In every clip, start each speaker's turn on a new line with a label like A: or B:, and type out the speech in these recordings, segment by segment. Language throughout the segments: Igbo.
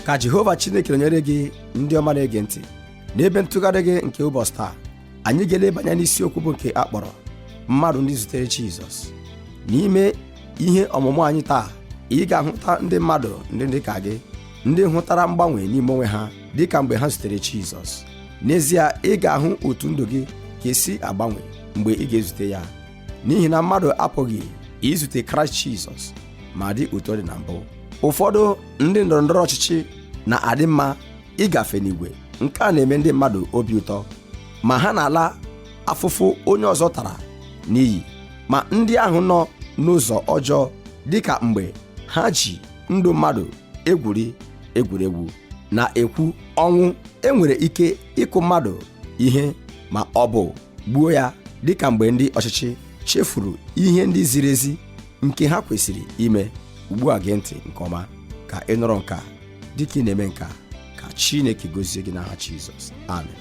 A: Ka Jehova Chineke nọnyere gị ndị ọma na-ege ntị. N'ebe ntụgharị gị nke ụbọchị taa, anyị ga-elebanye n'isiokwu bụ nke akpọrọ mmadụ ndị zutere Jizọs. N'ime ihe ọmụmụ anyị taa, ị ga-ahụta ndị mmadụ ndị dị ka gị, ndị hụtara mgbanwe n'ime onwe ha dịka mgbe ha zutere Jizọs. N'ezie, ị ga-ahụ otu ndụ gị ga-esi agbanwe mgbe ị ga-ezute ya, n'ihi na mmadụ apụghị izute Kraịst Jizọs ma dị otu ọ dị na mbụ. Ụfọdụ ndị ndọrọndọrọ ọchịchị na-adị mma ịgafe n'igwe, nke a na-eme ndị mmadụ obi ụtọ, ma ha na-ala afụfụ onye ọzọ tara n'iyi. Ma ndị ahụ nọ n'ụzọ ọjọọ, dịka mgbe ha ji ndụ mmadụ egwuri egwuregwu, na-ekwu ọnwụ, enwere ike ịkụ mmadụ ihe ma ọ bụ gbuo ya, dịka mgbe ndị ọchịchị chefuru ihe ndị ziri ezi nke ha kwesịrị ime. Ugbu a gee ntị nke ọma ka ị nụrụ nke a. Dịka ị na-eme nke a, ka Chineke gozie gị n'aha Jizọs. Amen.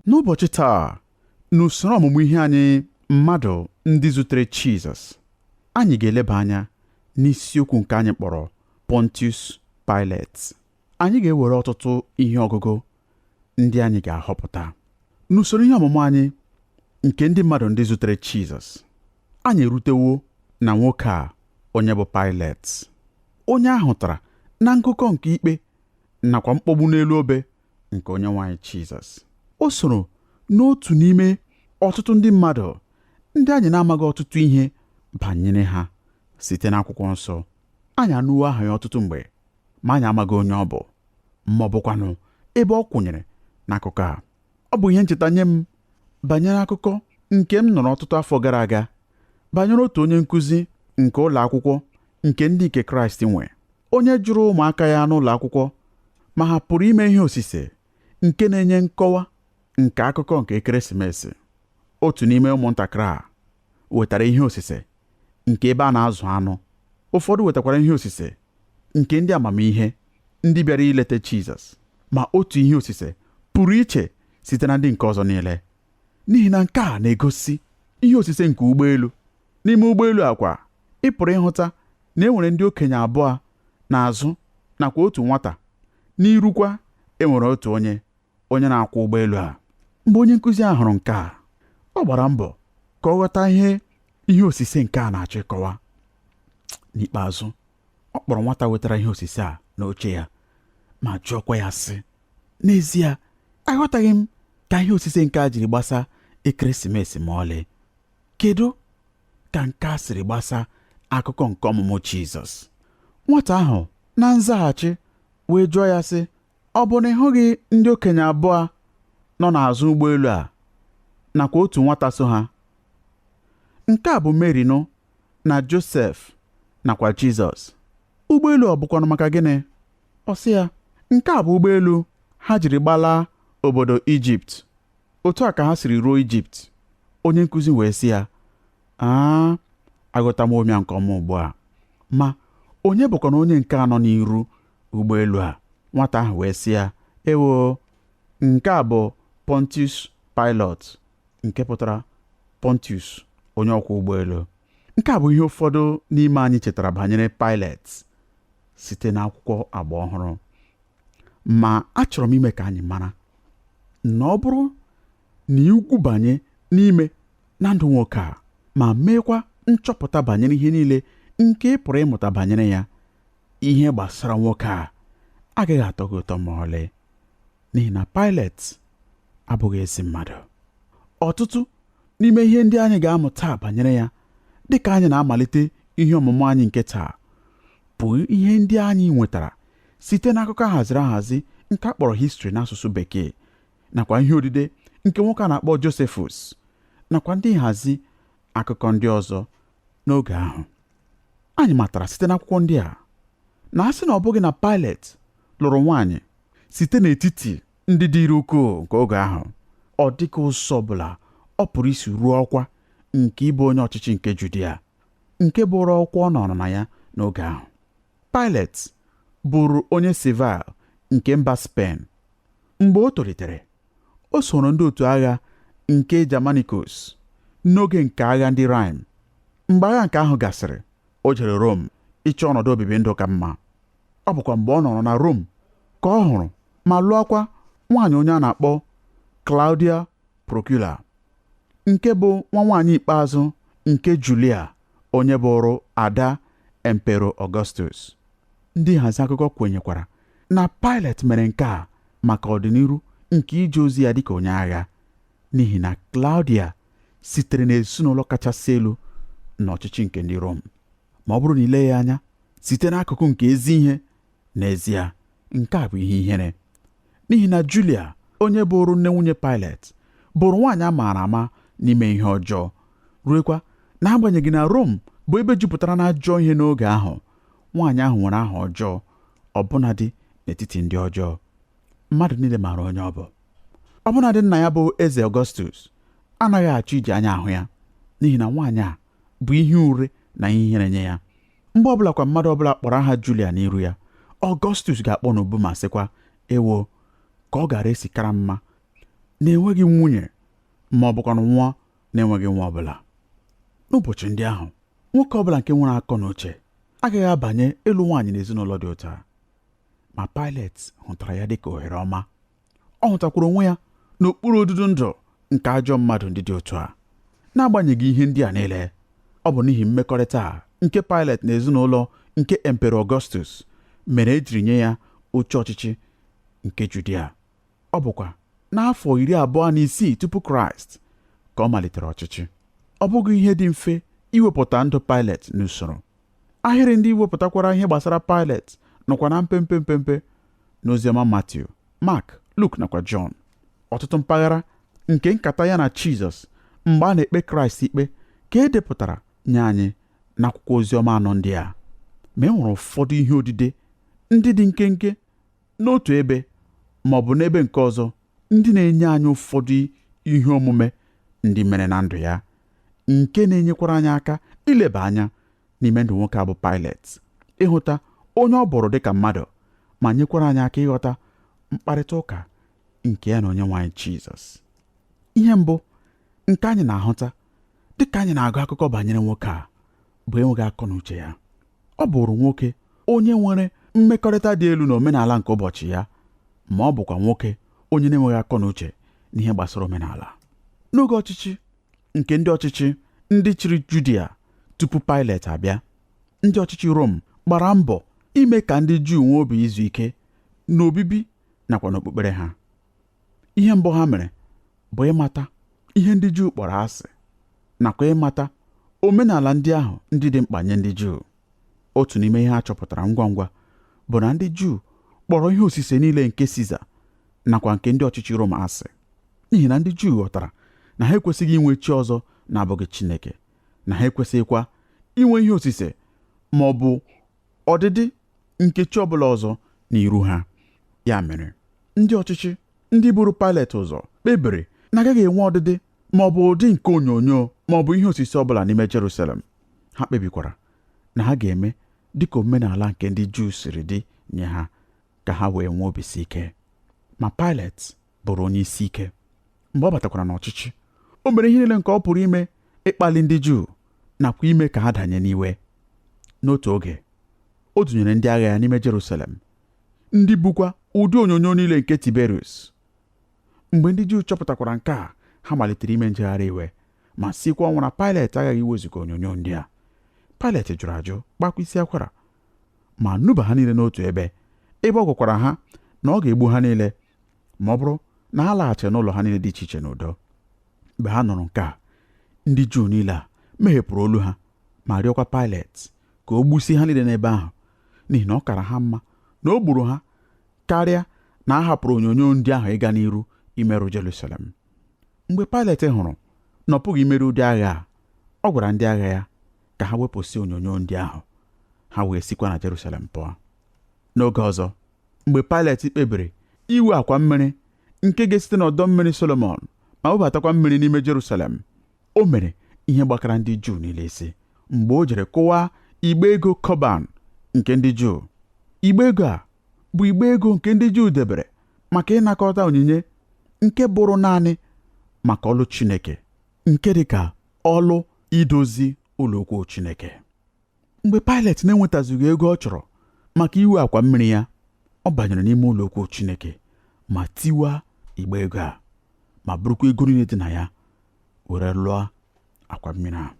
B: N'ụbọchị taa, n'usoro ọmụmụ ihe anyị mmadụ ndị zutere Jizọs, anyị ga-eleba anya n'isiokwu nke anyị kpọrọ Pontius Pilate. Anyị ga-ewere ọtụtụ ihe ọgụgụ ndị anyị ga-ahọpụta n'usoro ihe ọmụmụ anyị nke ndị mmadụ ndị zutere Jizọs. Anyị erutewo na nwoke a, onye bụ Pilate, onye ahụtara na ngụkọ nke ikpe nakwa mkpọgbu n'elu obe nke onye nwe anyị Jizọs. O soro n'otu n'ime ọtụtụ ndị mmadụ ndị anyị na-amaghị ọtụtụ ihe banyere ha site n'akwụkwọ nsọ. Anyị anụwo aha ya ọtụtụ mgbe, ma anyị amaghị onye ọ bụ, ma ọ bụkwanụ ebe ọ kwụnyere n'akụkọ a. Ọ bụ ihe ncheta nye m banyere akụkọ nke m nụrụ ọtụtụ afọ gara aga banyere otu onye nkụzi nke ụlọ akwụkwọ nke ndị nke Kraịst nwe, onye jụrụ ụmụaka ya n'ụlọ akwụkwọ ma ha pụrụ ime ihe osise nke na-enye nkọwa nke akụkọ nke ekeresimesi. Otu n'ime ụmụntakịrị a wetara ihe osise nke ebe a na-azụ anụ. Ụfọdụ wetakwara ihe osise nke ndị amamihe ndị bịara ileta Jizọs. Ma otu ihe osise pụrụ iche site na ndị nke ọzọ niile, n'ihi na nke a na-egosi ihe osise nke ụgbọelu. N'ime ụgbọelu akwa, ị pụrụ ịhụta na e nwere ndị okenye abụọ n'azụ nakwa otu nwata. N'irukwa, e nwere otu onye na-akwọ ụgbọelu a. Mgbe onye nkụzi a hụrụ nke a, ọ gbara mbọ ka ọ ghọta ihe osise nke a na-achọ ịkọwa. N'ikpeazụ, ọ kpọrọ nwata wetara ihe osise a n'oche ya ma jụọkwa ya sị, n'ezie, aghọtaghị m ka ihe osise nke a jiri gbasa ekeresimesi ma ọlị. Kedu ka nke a siri gbasa akụkọ nke ọmụmụ Jizọs? Nwata ahụ na nzaghachi wee jụọ ya sị, ọ bụ na ị hụghị ndị okenye abụọ nọ n'azụ ụgbọelu a nakwa otu nwata so ha? Nke a bụ Mary nọ na Josef nakwa Jizọs. Ụgbọelu ọ bụkwanụ maka gịnị? Ọ sị ya, nke a bụ ụgbọelu ha jiri gbalaa obodo Ijipt. Otu a ka ha siri ruo Ijipt. Onye nkụzi wee sị ya, aghọta m ome nke ọma ugbu a. Ma onye bụkwa na onye nke anọ n'iru ụgbọelu a? Nwata ahụ wee sị ya, ewo, nke a bụ Pontius Pilate, nke pụtara Pontius, onye ọkwọ ụgbọelu. Nke a bụ ihe ụfọdụ n'ime anyị chetara banyere Pilate site n'akwụkwọ agba ọhụrụ. Ma achọrọ m ime ka anyị mara na ọ bụrụ na ikwu banye n'ime na ndụ nwoke a, ma meekwa nchọpụta banyere ihe niile nke ị pụrụ ịmụta banyere ya, ihe gbasara nwoke a agaghị atọ gị ụtọ ma ọlị, n'ihi na Pilate abụghị ezi mmadụ. Ọtụtụ n'ime ihe ndị anyị ga-amụta banyere ya dịka anyị na-amalite ihe ọmụmụ anyị nke taa bụ ihe ndị anyị nwetara site n'akụkọ ahaziri ahazi nke a kpọrọ history n'asụsụ Bekee, nakwa ihe odide nke nwoke a na-akpọ Josephus, nakwa ndị nhazi akụkọ ndị ọzọ n'oge ahụ. Anyị matara site n'akwụkwọ ndị a na asị na ọ bụghị na Pilate lụrụ nwaanyị site n'etiti ndị dịrị ukwuu nke oge ahụ, ọ dịka ụzọ ọbụla ọ pụrụ isi ruo ọkwa nke ịbụ onye ọchịchị nke Judia, nke bụrụ ọkwa ọ nọrọ na ya n'oge ahụ. Pilate bụrụ onye Civil nke mba Spen. Mgbe o tolitere, o soro ndị otu agha nke Germanicus n'oge nke agha ndị Rome. Mgbe agha nke ahụ gasịrị, o jere Rom ịchọ ọnọdụ obibi ndụ ka mma. Ọ bụkwa mgbe ọ nọrọ na Rom ka ọ hụrụ ma lụọkwa nwaanyị onye a na-akpọ Claudia Procula, nke bụ nwa nwaanyị ikpeazụ nke Julia, onye bụrụ ada Emperor Augustus. Ndị nhazi akụkọ kwenyekwara na Pilate mere nke a maka ọdịnihu nke ije ozi ya dịka onye agha, n'ihi na Claudia sitere n'ezinụlọ kachasị elu n'ọchịchị nke ndị Rom. Ma ọ bụrụ na ile ya anya site n'akụkụ nke ezi ihe, n'ezie nke a bụ ihe ihere, n'ihi na Julia, onye bụrụ nne nwunye Pilate, bụrụ nwaanyị a maara ama n'ime ihe ọjọọ, ruekwa n'agbanyeghị na Rom bụ ebe jupụtara na ajọ ihe n'oge ahụ. Nwaanyị ahụ nwere aha ọjọọ ọbụnadị n'etiti ndị ọjọọ. Mmadụ niile maara onye ọ bụ. Ọbụnadị nna ya bụ eze Augustus anaghị achọ iji anya ahụ ya, n'ihi na nwaanyị a bụ ihe ure na ihe ihere nye ya. Mgbe ọbụla kwa mmadụ ọbụla kpọrọ aha Julia n'iru ya, Augustus ga-akpọ n'ubu ma sịkwa, ewo, ka ọ gara esikara mma na-enweghị nwunye, ma ọ bụkwa nwa na-enweghị nwa ọbụla. N'ụbọchị ndị ahụ, nwoke ọbụla nke nwere akọ na uche agaghị abanye ịlụ nwaanyị n'ezinụlọ dị ụta. Ma Pilate hụtara ya dịka ohere ọma. Ọ hụtakwara onwe ya n'okpuru odudu ndụ nke ajọ mmadụ ndị dị otu a. N'agbanyeghị ihe ndị a niile, ọ bụ n'ihi mmekọrịta nke Pilate na ezinụlọ nke Emperor Augustus mere ejiri nye ya oche ọchịchị nke Judia. Ọ bụkwa n'afọ 26 tupu Kraịst ka ọ malitere ọchịchị. Ọ bụghị ihe dị mfe iwepụta ndụ Pilate n'usoro. Ahịrị ndị wepụtakwara ihe gbasara Pilate nọkwa na mpempe n'oziọma Matthew, Mark, Luke nakwa John. Ọtụtụ mpaghara nke nkata ya na Jizọs mgbe a na-ekpe Kraịst ikpe ka e depụtara nye anyị n'akwụkwọ oziọma anọ ndị a. Ma e nwere ụfọdụ ihe odide ndị dị nkenke n'otu ebe ma ọ bụ n'ebe nke ọzọ, ndị na-enye anyị ụfọdụ ihe omume ndị mere na ndụ ya, nke na-enyekwara anyị aka ileba anya n'ime ndụ nwoke a bụ Pilate, ịhụta onye ọ bụrụ dịka mmadụ, ma nyekwara anyị aka ịghọta mkparịta ụka nke ya na onye nwaanyị Jizọs. Ihe mbụ nke anyị na-ahụta dịka anyị na-agụ akụkọ banyere nwoke a bụ enweghị akọ na uche ya. Ọ bụrụ nwoke onye nwere mmekọrịta dị elu na omenala nke ụbọchị ya, ma ọ bụkwa nwoke onye na-enweghị akọ na uche n'ihe gbasara omenala. N'oge ọchịchị nke ndị ọchịchị ndị chịrị Judia tupu Pilate abịa, ndị ọchịchị Rom gbara mbọ ime ka ndị Juu nwee obi izu ike n'obibi nakwa n'okpukpere ha. Ihe mbụ ha mere bụ ịmata ihe ndị Juu kpọrọ asị, nakwa ịmata omenala ndị ahụ ndị dị mkpa nye ndị Juu. Otu n'ime ihe ha chọpụtara ngwa ngwa bụ na ndị Juu kpọrọ ihe osise niile nke Siza nakwa nke ndị ọchịchị Rom asị, n'ihi na ndị Juu ghọtara na ha ekwesịghị inwe chi ọzọ na-abụghị Chineke, na ha ekwesịghịkwa inwe ihe osise ma ọ bụ ọdịdị nke chi ọbụla ọzọ n'iru ha. Ya mere, ndị ọchịchị ndị buru Pilate ụzọ kpebiri na agaghị enwe ọdịdị ma ọ bụ ụdị nke onyonyo ma ọ bụ ihe osise ọbụla n'ime Jerusalem. Ha kpebikwara na ha ga-eme dịka omenala nke ndị Juu siri dị nye ha, ka ha wee nwee obisi ike. Ma Pilate bụrụ onye isi ike. Mgbe ọ batakwara n'ọchịchị, o mere ihe niile nke ọ pụrụ ime ịkpali ndị Juu nakwa ime ka ha danye n'iwe. N'otu oge, o dunyere ndị agha ya n'ime Jerusalem, ndị bukwa ụdị onyonyo niile nke Tiberius. Mgbe ndị Juu chọpụtakwara nke a, ha malitere ime njegharị iwe ma sikwa ọnwụ na Pilate aghaghị iwezuga onyonyo ndị a. Pilate jụrụ ajụ, gbakwa isi akwara, ma nuba ha niile n'otu ebe ọ gwakwara ha na ọ ga-egbu ha niile ma ọ bụrụ na ha laghachiri n'ụlọ ha niile dị iche iche n'udo. Mgbe ha nụrụ nke a, ndị Juu niile a meghepụrụ olu ha ma rịọkwa Pilate ka o gbusie ha niile n'ebe ahụ, n'ihi na ọ kara ha mma na o gburu ha karịa na a hapụrụ onyonyo ndị ahụ ịga n'iru imerụ Jerusalem. Mgbe Pilate hụrụ na ọ pụghị imerụ ụdị agha a, ọ gwara ndị agha ya ka ha wepụsị onyonyo ndị ahụ, ha wee sikwa na Jerusalem pụọ. N'oge ọzọ, mgbe Pilate kpebiri iwe akwa mmiri nke ga-esite n'ọdọ mmiri Solomon ma webatakwa mmiri n'ime Jerusalem, o mere ihe gbakara ndị Juu niile isi mgbe o jere kụwaa igbe ego Kọban nke ndị Juu. Igbe ego a bụ igbe ego nke ndị Juu debere maka ịnakọta onyinye nke bụrụ naanị maka ọlụ Chineke nke dị ka ọlụ idozi ụlọokwu Chineke. Mgbe Pilet na-enwetazighị ego ọ chọrọ maka iwe akwa mmiri ya, ọ banyere n'ime ụlọokwu Chineke ma tiwaa igbe ego a ma burukwa ego niile dị na ya were lụọ akwa mmiri a.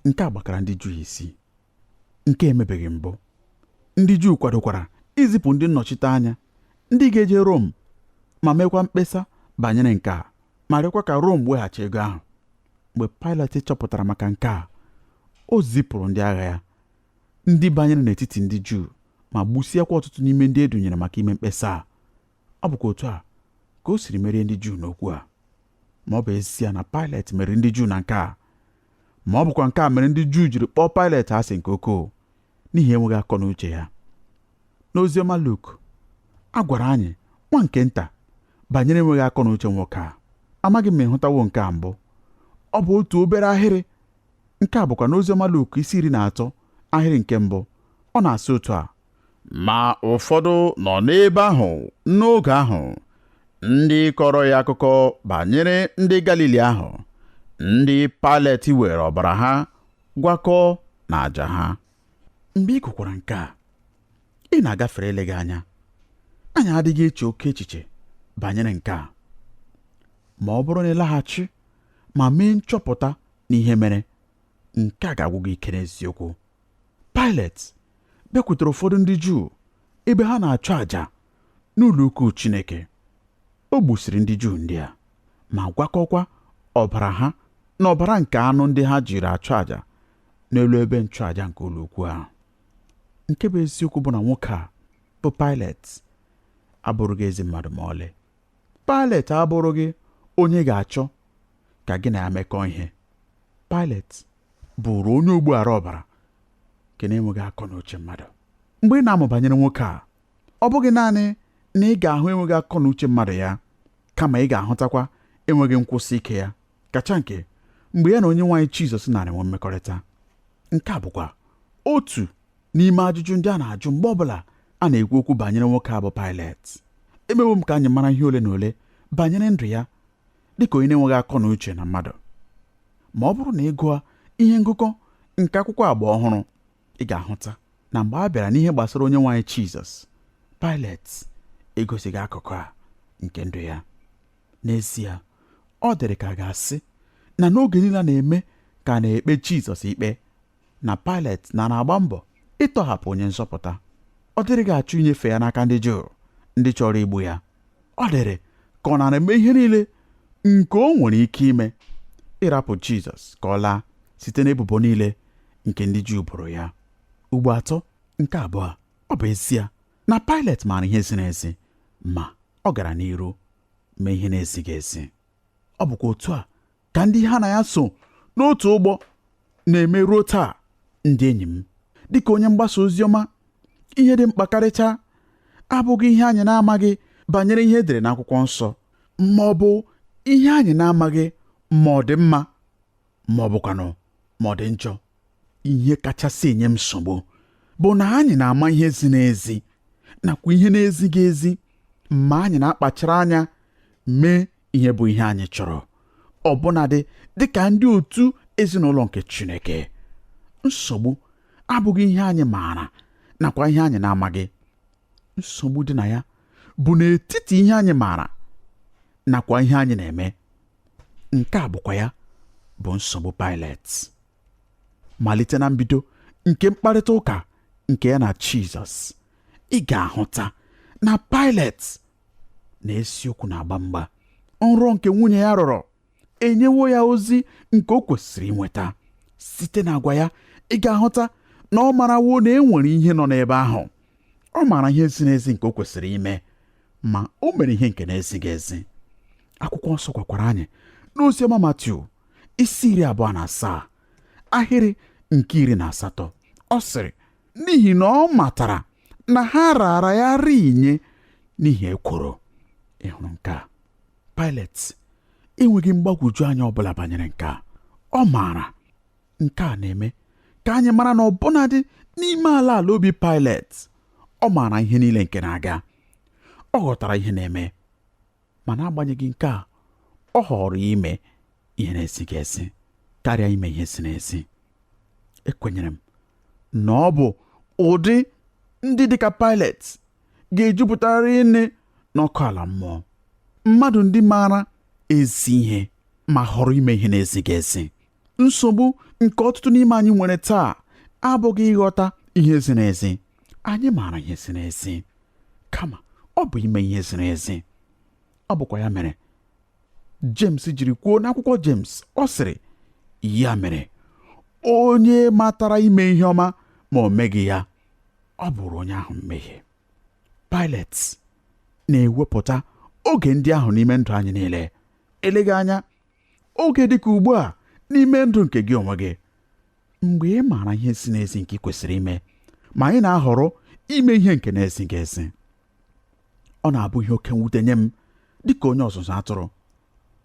B: Nke a gbakara ndị Juu isi. Nke emebeghị mbụ. Ndị Juu kwadokwara izipụ ndị nnọchite anya ndị ga-eje Rom ma mekwa mkpesa banyere nke a ma rịọkwa ka Rom weghachi ego ahụ. Mgbe Pilet chọpụtara maka nke a, o zipụrụ ndị agha ya ndị banyere n'etiti ndị Juu ma gbusiakwa ọtụtụ n'ime ndị edunyere maka ime mkpesa a. Ọ bụkwa otu a ka o siri merie ndị Juu n'okwu a. Ma ọ bụ ezie na Pilet mere ndị Juu na nke a, ma ọ bụkwa nke a mere ndị Juu jiri kpọọ Pilet asị nke ukwuu n'ihi enweghị akọ na uche ya. N'oziọma Luk, a gwara anyị nwa nke nta banyere enweghị akọ na uche nwoke a. Amaghị m ịhụtawo nke a mbụ. Ọ bụ otu obere ahịrị. Nke a bụkwa n'oziọma Luk isi 13 ahịrị nke mbụ. Ọ na-asị otu a: ma ụfọdụ nọ n'ebe ahụ n'oge ahụ ndị kọrọ ya akụkọ banyere ndị Galili ahụ, ndị Pilet were ọbara ha gwakọọ na àjà ha. Mgbe ị gụkwara nke a, ị na-agafere eleghị anya. Anyị adịghị eche oke echiche banyere nke a. Ma ọ bụrụ na ịlaghachi ma mee nchọpụta n'ihe mere, nke a ga-agwụ gị ike n'eziokwu. Pilet bịakwutere ụfọdụ ndị Juu ebe ha na-achụ àjà n'ụlọukwu Chineke. O gbusiri ndị Juu ndị a ma gwakọkwa ọbara ha na ọbara nke anụ ndị ha jiri achụ àjà n'elu ebe nchụàjà nke ụlọukwu ahụ. Nke bụ eziokwu bụ na nwoke a bụ Pilet abụrụghị ezi mmadụ ma ọlị. Pilet abụrụghị onye ga-achọ ka gị na ya mekọọ ihe. Pilet bụrụ onye ogbughara ọbara nke na-enweghị akọ na uche mmadụ. Mgbe ị na-amụ banyere nwoke a, ọ bụghị naanị na ị ga-ahụ enweghị akọ na uche mmadụ ya, kama ị ga-ahụtakwa enweghị nkwụsị ike ya, kacha nke mgbe ya na Onyenwe anyị Jizọs nara enwe mmekọrịta. Nke a bụkwa otu n'ime ajụjụ ndị a na-ajụ mgbe ọbụla a na-ekwu okwu banyere nwoke a bụ Pilet. Emewo m ka anyị mara ihe ole na ole banyere ndụ ya dịka onye na-enweghị akọ na uche na mmadụ. Ma ọ bụrụ na ị gụọ ihe ngụkọ nke akwụkwọ agba ọhụrụ, ị ga-ahụta na mgbe a bịara n'ihe gbasara Onyenwe anyị Jizọs, Pilet egosighị akụkụ a nke ndụ ya. N'ezie, ọ dịrị ka a ga-asị na n'oge niile a na-eme ka a na-ekpe Jizọs ikpe, na Pilet na-agba mbọ ịtọhapụ onye nzọpụta. Ọ dịrịghị achọ inyefe ya n'aka ndị Juu ndị chọrọ igbu ya. Ọ dịrị ka ọ na-eme ihe niile nke o nwere ike ime ịrapụ Jizọs ka ọ laa site n'ebubo niile nke ndị Juu boro ya. Ugbo atọ nke abụọ, ọ bụ ezie na Pilet maara ihe ziri ezi, ma ọ gara n'iru mee ihe na-ezighị ezi. Ọ bụkwa otu a ka ndị ha na ya so n'otu ụgbọ na-eme ruo taa. Ndị enyi m, dịka onye mgbasa ozi ọma, ihe dị mkpa karịcha abụghị ihe anyị na-amaghị banyere ihe edere n'akwụkwọ nsọ, ma ọ bụ ihe anyị na-amaghị ma ọ dị mma ma ọ bụkwanụ ma ọ dị njọ. Ihe kachasị enye m nsogbu bụ na anyị na-ama ihe ziri ezi nakwa ihe na-ezighị ezi, ma anyị na-akpachara anya mee ihe bụ ihe anyị chọrọ, ọbụnadị dịka ndị otu ezinụlọ nke Chineke. Nsogbu abụghị ihe anyị maara nakwa ihe anyị na-amaghị. Nsogbu dị na ya bụ n'etiti ihe anyị maara nakwa ihe anyị na-eme. Nke a bụkwa ya bụ nsogbu Pilet. Malite na mbido nke mkparịta ụka nke ya na Jizọs, ị ga-ahụta na Pilet na eziokwu na-agba mgba. Nrọ nke nwunye ya rọrọ enyewo ya ozi nke o kwesịrị inweta. Site na agwa ya, ị ga-ahụta na ọ marawo na e nwere ihe nọ n'ebe ahụ. Ọ maara ihe ziri ezi nke o kwesịrị ime, ma o mere ihe nke na-ezighị ezi. Akwụkwọ nsọ gwakwara anyị n'oziọma Matiu isi 27 ahịrị nke 18. Ọ sịrị, n'ihi na ọ matara na ha raara ya rinye n'ihi ekworo. Ị hụrụ nke a? Pilet enweghị mgbagwoju anya ọbụla banyere nke a. Ọ maara. Nke a na-eme ka anyị mara na ọbụnadị n'ime ala obi Pilet, ọ maara ihe niile nke na-aga. Ọ ghọtara ihe na-eme, ma n'agbanyeghị nke a, ọ họrọ ime ihe na-esighị esi karịa ime ihe si n'ezi. Ekwenyere m na ọ bụ ụdị ndị dịka Pilet ga-ejupụtarịrị nne n'ọkụ ala mmụọ, mmadụ ndị maara ezi ihe ma họrọ ime ihe na-ezighị ezi. Nsogbu nke ọtụtụ n'ime anyị nwere taa abụghị ịghọta ihe ziri ezi. Anyị maara ihe ziri ezi, kama ọ bụ ime ihe ziri ezi. Ọ bụkwa ya mere James jiri kwuo n'akwụkwọ James, ọ sịrị, ya mere onye matara ime ihe ọma ma o meghị ya, ọ bụrụ onye ahụ mmehie. Pilet na-ewepụta oge ndị ahụ n'ime ndụ anyị niile. Eleghị anya oge dịka ugbu a n'ime ndụ nke gị onwe gị, mgbe ị maara ihe si n'ezi nke ị kwesịrị ime, ma anyị na-ahọrọ ime ihe nke na-ezighị ezi. Ọ na-abụ ihe oke mwute nye m dịka onye ọzụzụ atụrụ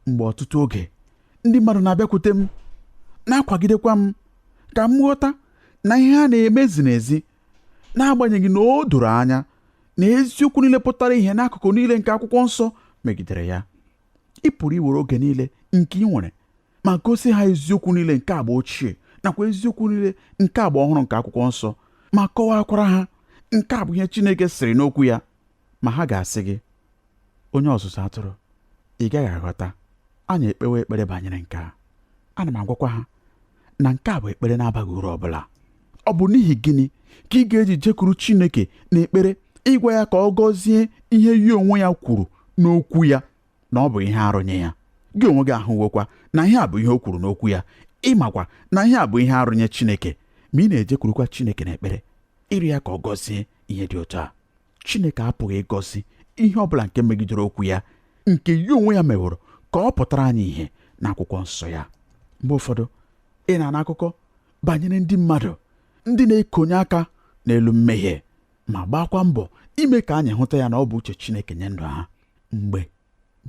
B: mgbe ọtụtụ oge ndị mmadụ na-abịakwute m na-akwagidekwa m ka m ghọta na ihe ha na-eme ziri ezi, n'agbanyeghị na o doro anya na eziokwu niile pụtara ihe n'akụkụ niile nke akwụkwọ nsọ megidere ya. Ị pụrụ iwere oge niile nke ị nwere ma gosi ha eziokwu niile nke agba ochie nakwa eziokwu niile nke agba ọhụrụ nke akwụkwọ nsọ, ma kọwakwara ha nke a bụ ihe Chineke sịrị n'okwu ya, ma ha ga-asị gị, onye ọzụzụ atụrụ, ị gaghị aghọta, anyị ekpewe ekpere banyere nke a. Ana m agwakwa ha na nke a bụ ekpere na-abaghị uru ọbụla. Ọ bụ n'ihi gịnị ka ị ga-eji jekwuru Chineke na ekpere ịgwa ya ka ọ gọzie ihe ya onwe ya kwuru n'okwu ya na ọ bụ ihe arụ nye ya? Gị onwe gị ahụwokwa na ihe a bụ ihe o kwuru n'okwu ya, ịmakwa na ihe a bụ ihe arụ nye Chineke, ma ị na-ejekwurukwa Chineke na ekpere ịrịọ ya ka ọ gọzie ihe dị otu a. Chineke apụghị ịgọzi ihe ọbụla nke megidere okwu ya, nke ya onwe ya meworo ka ọ pụtara anyị ihe n'akwụkwọ nsọ ya. Mgbe ụfọdụ ị na-ana akụkọ banyere ndị mmadụ ndị na-ekonye aka n'elu mmehie ma gbakwa mbọ ime ka anyị hụta ya na ọ bụ uche Chineke nye ndụ ha, mgbe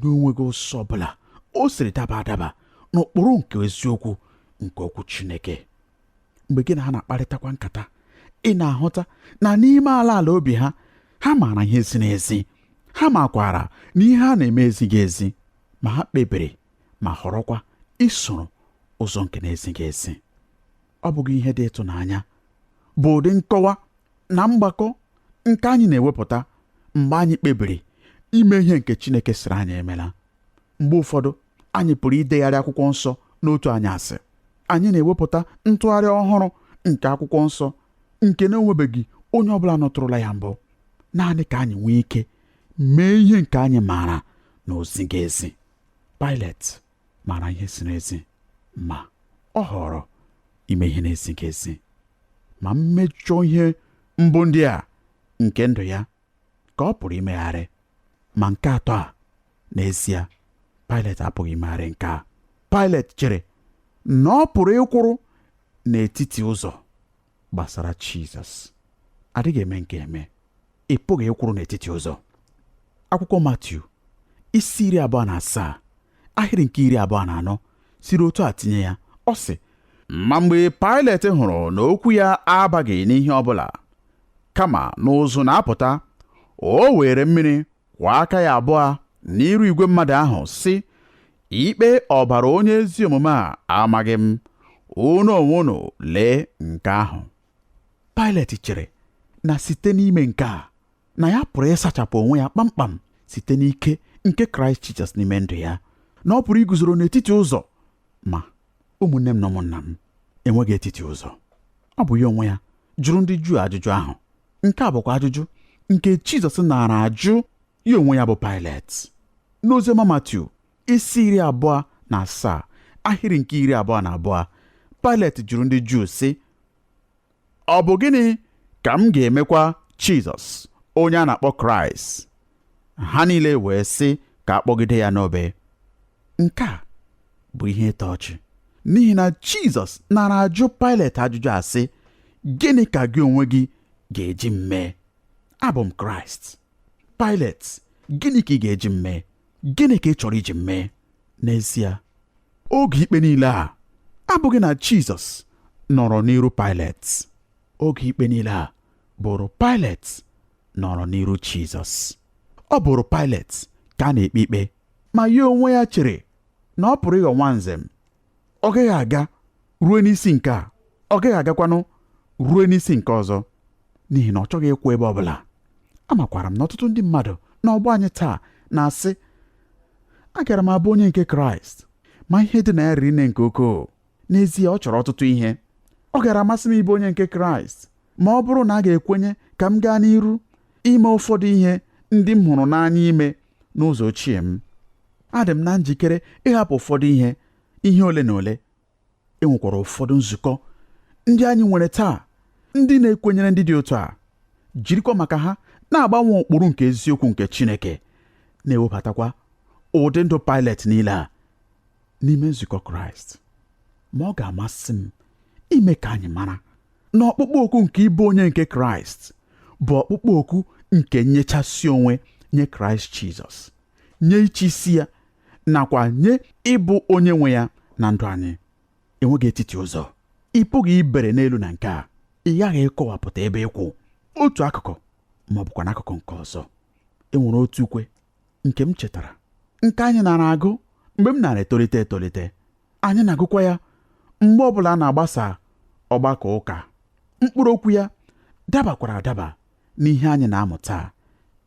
B: n'onweghị ụzọ ọbụla o siri daba adaba n'ụkpụrụ nke eziokwu nke okwu Chineke. Mgbe gị na ha na-akparịtakwa nkata, ị na-ahụta na n'ime ala obi ha, ha maara ihe ziri ezi, ha makwara na ihe ha na-eme ezighị ezi, ma ha kpebiri ma họrọkwa isoro ụzọ nke na-ezighị ezi. Ọ bụghị ihe dị ịtụnanya bụ ụdị nkọwa na mgbakọ nke anyị na-ewepụta mgbe anyị kpebiri ime ihe nke Chineke sịrị anyị emela. Mgbe ụfọdụ anyị pụrụ idegharị akwụkwọ nsọ n'otu anyasị. Anyị na-ewepụta ntụgharị ọhụrụ nke akwụkwọ nsọ nke na-enwebeghị onye ọbụla nụtụrụla ya mbụ, naanị ka anyị nwee ike mee ihe nke anyị maara na ozighị ezi. Pilet maara ihe si n'ezi, ma ọ họrọ ime ihe na-ezighị ezi. Ma mmejọ ihe mbụ ndị a nke ndụ ya ka ọ pụrụ imegharị, ma nke atọ a n'ezie Pilet apụghị imegharị nke a. Pilet chere na ọ pụrụ ịkwụrụ n'etiti ụzọ gbasara Jizọs. Adịghị eme nke eme, ị pụghị ịkwụrụ n'etiti ụzọ. Akwụkwọ Matiu isi 27 ahịrị nke 24 siri otu a tinye ya, ọ sị, ma mgbe Pilet hụrụ na okwu ya abaghị n'ihe ọbụla kama n'ụzụ na-apụta, o were mmiri kwa aka ya abụọ n'iru igwe mmadụ ahụ sị, ikpe ọbara onye ezi omume a amaghị m, unu onwe unu lee nke ahụ. Pilet chere na site n'ime nke a na ya pụrụ ịsachapụ onwe ya kpamkpam site n'ike nke Kraịst Jizọs n'ime ndụ ya, na ọ pụrụ iguzoro n'etiti ụzọ. Ma ụmụnne m na ụmụnna m, enweghị etiti ụzọ. Ọ bụ ya onwe ya jụrụ ndị Juu ajụjụ ahụ. Nke a bụkwa ajụjụ nke Jizọs nara ajụ ya onwe ya bụ Pilet. N'oziọma Matiu isi 27 ahịrị nke 22, Pilet jụrụ ndị Juu sị, ọ bụ gịnị ka m ga-emekwa Jizọs onye a na-akpọ Kraịst? Ha niile wee sị ka akpọgide ya n'obe. Nke a bụ ihe ịtọ ọchị, n'ihi na Jizọs nara ajụ Pilet ajụjụ a sị, gịnị ka gị onwe gị ga-eji m mee? Abụ m Kraịst. Pilet, gịnị ka ị ga-eji m mee? Gịnị ka ị chọrọ iji m mee? N'ezie, oge ikpe niile a abụghị na Jizọs nọrọ n'iru Pilet. Oge ikpe niile a bụrụ Pilet nọrọ n'iru Jizọs. Ọ bụrụ Pilet ka a na-ekpe ikpe, ma ya onwe ya chere na ọ pụrụ ịghọ nwanze m. Ọ gaghị aga ruo n'isi nke a, ọ gaghị agakwanụ ruo n'isi nke ọzọ, n'ihi na ọ chọghị ịkwụ ebe ọbụla. Amakwara m na ọtụtụ ndị mmadụ n'ọgbọ anyị taa na-asị, agara m abụ onye nke Kraịst, ma ihe dị na ya riri nne nke ukwuu. N'ezie, ọ chọrọ ọtụtụ ihe. Ọ gara amasị m ịbụ onye nke Kraịst ma ọ bụrụ na a ga-ekwenye ka m gaa n'iru ime ụfọdụ ihe ndị m hụrụ n'anya ime n'ụzọ ochie m. Adị m na njikere ịhapụ ụfọdụ ihe ole na ole. Enwekwara ụfọdụ nzukọ ndị anyị nwere taa ndị na-ekwenyere ndị dị otu a, jirikwa maka ha na-agbanwe ụkpụrụ nke eziokwu nke Chineke, na-ewebatakwa ụdị ndụ Pilet niile a n'ime nzukọ Kraịst. Ma ọ ga-amasị m ime ka anyị mara na ọkpụkpọ oku nke ịbụ onye nke Kraịst bụ ọkpụkpọ oku nke nyechasị onwe nye Kraịst Jizọs, nye iche isi ya, nakwa nye ịbụ onye nwe ya na ndụ anyị. Enweghị etiti ụzọ. Ị pụghị ibere n'elu na nke a. Ị ghaghị ịkọwapụta ebe ịkwụ otu akụkụ ma ọ bụkwa n'akụkụ nke ọzọ. Enwere otu ukwe nke m chetara, nke anyị nara agụ mgbe m nara etolite. Anyị na-agụkwa ya mgbe ọbụla a na-agbasa ọgbakọ ụka. Mkpụrụ okwu ya dabakwara adaba n'ihe anyị na-amụta.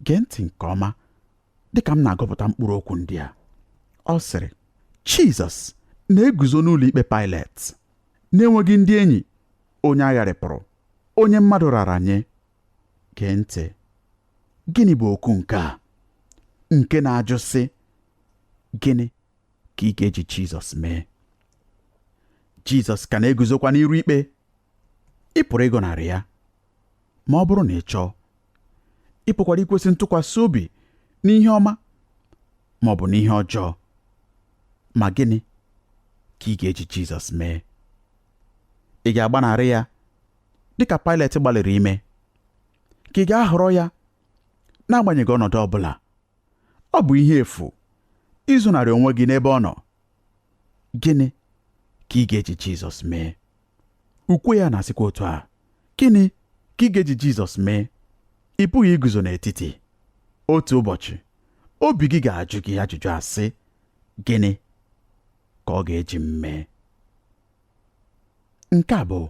B: Gee ntị nke ọma dịka m na-agụpụta mkpụrụ okwu ndị a. Ọ sịrị, Jizọs na-eguzo n'ụlọ ikpe Pilet, na-enweghị ndị enyi, onye agharịpụrụ, onye mmadụ rara nye. Gee ntị, gịnị bụ okwu nke a nke na-ajụ sị, gịnị ka ị ga-eji Jizọs mee? Jizọs ka na-eguzokwa n'iru ikpe. Ị pụrụ ịgọnarị ya ma ọ bụrụ na ị chọọ. Ị pụkwara ikwesị ntụkwasị obi n'ihe ọma ma ọ bụ n'ihe ọjọọ. Ma gịnị ka ị ga-eji Jizọs mee? Ị ga-agbanarị ya dịka Pilet gbalịrị ime, ka ị ga-ahọrọ ya n'agbanyeghị ọnọdụ ọbụla? Ọ bụ ihe efu ịzụnarị onwe gị n'ebe ọ nọ. Gịnị ka ị ga-eji Jizọs mee? Ukwe ya na-asịkwa otu a. Gịnị ka ị ga-eji Jizọs mee? Ị pụghị iguzo n'etiti. Otu ụbọchị obi gị ga-ajụ gị ajụjụ asị, gịnị ka ọ ga-eji m mee? Nke a bụ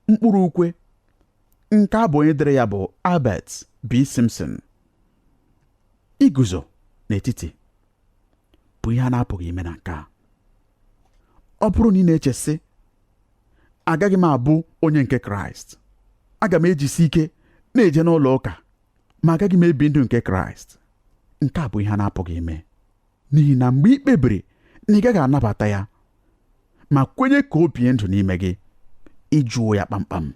B: mkpụrụ ukwe nke abụ onye dere ya bụ Albert B. Simpson. Iguzo n'etiti bụ ihe a na-apụghị ime na nke a. Ọ bụrụ na ị na-eche sị, agaghị m abụ onye nke Kraịst, aga m ejisi ike na-eje n'ụlọ ụka, ma agaghị m ebi ndụ nke Kraịst, nke a bụ ihe a na-apụghị ime. N'ihi na mgbe ị kpebiri na ị gaghị anabata ya ma kwenye ka o bie ndụ n'ime gị, ịjụọ ya kpamkpam.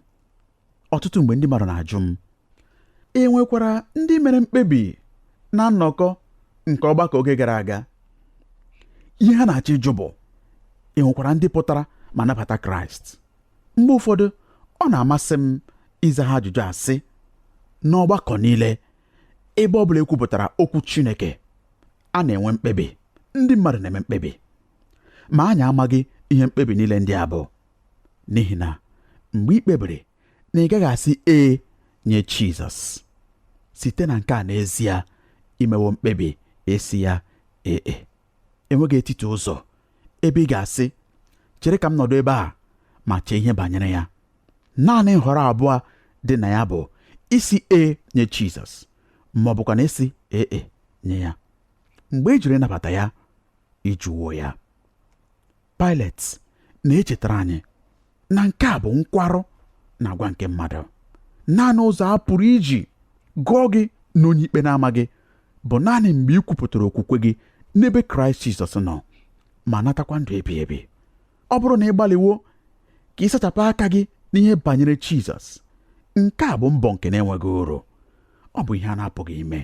B: Ọtụtụ mgbe ndị mmadụ na-ajụ m, e nwekwara ndị mere mkpebi na nnọkọ nke ọgbakọ oge gara aga? Ihe ha na-achọ ịjụ bụ, e nwekwara ndị pụtara ma nabata Kraịst? Mgbe ụfọdụ ọ na-amasị m ịza ha ajụjụ asị, n'ọgbakọ niile ebe ọ bụla ekwupụtara okwu Chineke, a na-enwe mkpebi. Ndị mmadụ na-eme mkpebi, ma anyị amaghị ihe mkpebi niile ndị a bụ. N'ihi na mgbe ị kpebiri na ị gaghị asị ee nye Jizọs, site na nke a n'ezie imewo mkpebi esi ya ee. Enweghị etiti ụzọ ebe ị ga-asị, chere ka m nọdụ ebe a ma chee ihe banyere ya. Naanị nhọrọ abụọ dị na ya bụ isi ee nye Jizọs, ma ọ bụkwa na isi ee nye ya. Mgbe ị jụrụ ịnabata ya, ịjụwo ya. Pilet na-echetara anyị na nke a bụ nkwarụ na agwa nke mmadụ. Naanị ụzọ a pụrụ iji gụọ gị na onye ikpe na-amaghị bụ naanị mgbe ị kwupụtara okwukwe gị n'ebe Kraịst Jizọs nọ, ma natakwa ndụ ebighị ebi. Ọ bụrụ na ị gbalịwo ka ị sachapụ aka gị n'ihe banyere Jizọs, nke a bụ mbọ nke na-enweghị uru. Ọ bụ ihe a na-apụghị ime.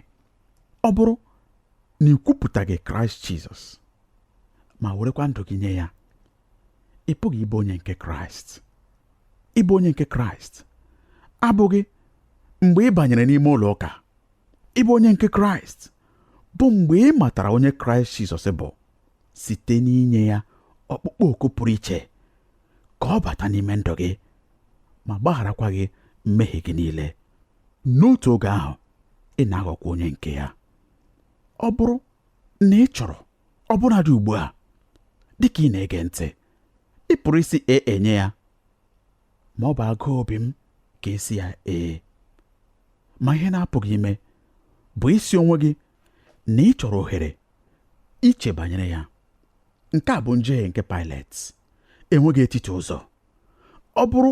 B: Ọ bụrụ na ị kwupụtaghị Kraịst Jizọs ma werekwa ndụ gị nye ya, ị pụghị ịbụ onye nke Kraịst. Ịbụ onye nke Kraịst abụghị mgbe ị banyere n'ime ụlọ ụka. Ịbụ onye nke Kraịst bụ mgbe ị matara onye Kraịst Jizọs bụ, site n'inye ya ọkpụkpọ oku pụrụ iche ka ọ bata n'ime ndụ gị ma gbagharakwa gị mmehie gị niile. N'otu oge ahụ, ị na-aghọkwa onye nke ya. Ọ bụrụ na ị chọrọ ọbụnadị ugbu a dịka ị na-ege ntị, ị pụrụ isi enye ya, ma ọ bụ agụ obi m ka esi ya ma ihe na-apụghị ime bụ isi onwe gị na ị chọrọ ohere iche banyere ya. Nke a bụ njehie nke Pilet, enweghị etiti ụzọ. Ọ bụrụ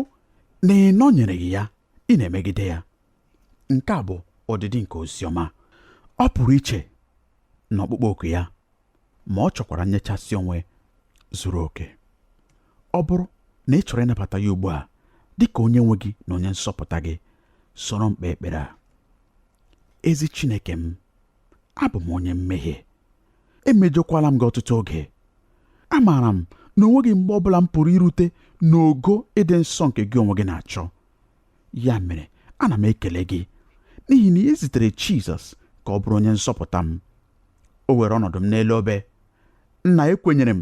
B: na ị nọnyereghị ya, ị na-emegide ya. Nke a bụ ọdịdị nke oziọma. Ọ pụrụ iche na ọkpụkpọ oku ya, ma ọ chọkwara nnyechasị onwe zuru oke. Ọ bụrụ na ị chọrọ ịnabata ya ugbu a dị ka onye nwe gị na onye nsọpụta gị, soro mkpe ekpere a. Ezi Chineke m, abụ m onye mmehie, emejokwala m gị ọtụtụ oge. Amaara m na onweghị mgbe ọbụla m pụrụ irute n'ogo ịdị nsọ nke gị onwe gị na-achọ. Ya mere, ana m ekele gị n'ihi na ị zitere Jizọs ka ọ bụrụ onye nzọpụta m. O were ọnọdụ m n'elu obe. Nna, ekwenyere m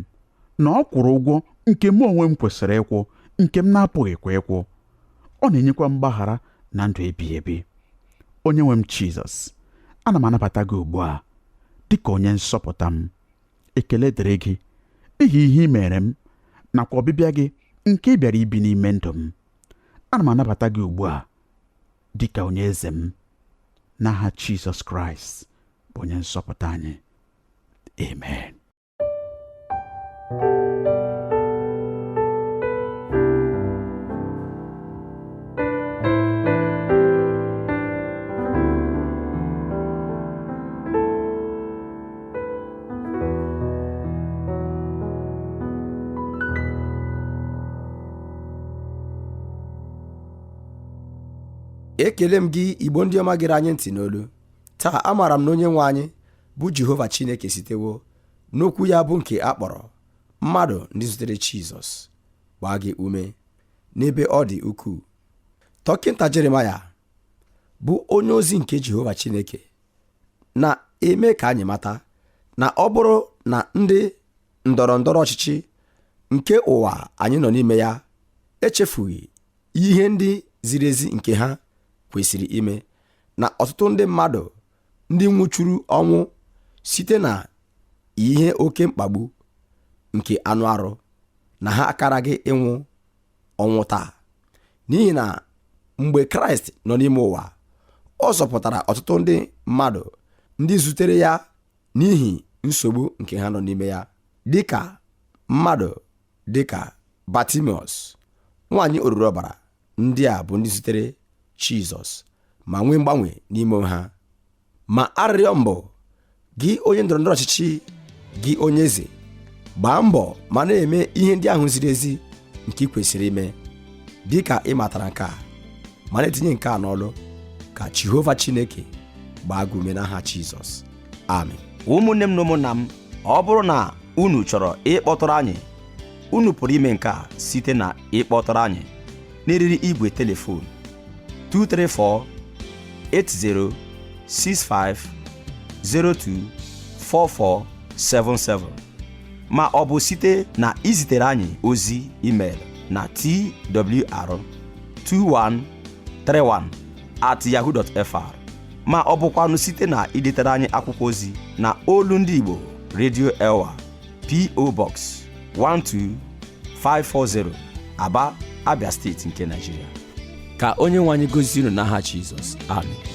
B: na ọ kwụrụ ụgwọ nke m onwe m kwesịrị ịkwụ, nke m na-apụghị ịkwụ. Ọ na-enyekwa mgbaghara na ndụ ebighị ebi. Onye nwe m Jizọs, ana m anabata gị ugbu a dị ka onye nsọpụta m. Ekele dịrị gị n'ihi ihe ị mere m nakwa ọbịbịa gị nke ị bịara ibi n'ime ndụ m. Ana m anabata gị ugbu a dị ka onye eze m, n'aha Jizọs Kraịst bụ onye nsọpụta anyị. Amen.
A: Ekele m gị Igbo ndị ọma gere anyị ntị n'olu. Taa amaara m na onye nwe anyị bụ Jehova Chineke sitewo n'okwu ya bụ nke akpọrọ mmadụ ndị zutere Jizọs gbaa gị ume n'ebe ọ dị ukwuu. Dọkịnta Jeremaya bụ onye ozi nke Jehova Chineke na-eme ka anyị mata na ọ bụrụ na ndị ndọrọ ndọrọ ọchịchị nke ụwa anyị nọ n'ime ya echefughị ihe ndị ziri ezi nke ha kwesịrị ime, na ọtụtụ ndị mmadụ ndị nwụchuru ọnwụ site na ihe oke mkpagbu nke anụ arụ, na ha akaraghị ịnwụ ọnwụ taa. N'ihi na mgbe Kraịst nọ n'ime ụwa, ọ zọpụtara ọtụtụ ndị mmadụ ndị zutere ya n'ihi nsogbu nke ha nọ n'ime ya, dịka mmadụ dịka Batimiọs, nwaanyị oruru ọbara. Ndị a bụ ndị zutere Jizọs ma nwee mgbanwe n'ime ha. Ma arịrịọ mbụ gị onye ndọrọndọrọ ọchịchị, gị onye eze, gbaa mbọ ma na-eme ihe ndị ahụ ziri ezi nke ị kwesịrị ime. Dịka ị matara nke a ma na-etinye nke a n'ọlụ, ka Jehova Chineke gbaa gị ume n'aha Jizọs. Amen.
C: Ụmụnne m na ụmụnna m, ọ bụrụ na unu chọrọ ịkpọtụrụ anyị, unu pụrụ ime nke a site na ịkpọtụrụ anyị n'eriri igwe telefon 234-8065-024477, ma ọ bụ site na izitere anyị ozi email na twr2131@yahoo.fr, ma ọ bụkwanụ site na idetere anyị akwụkwọ ozi na Olu Ndị Igbo Radio Elwa, P.O. Box 12540, Aba, Abia Steeti nke Nigeria.
A: Ka onye nwe anyị gozie unu n'aha Jizọs. Amen.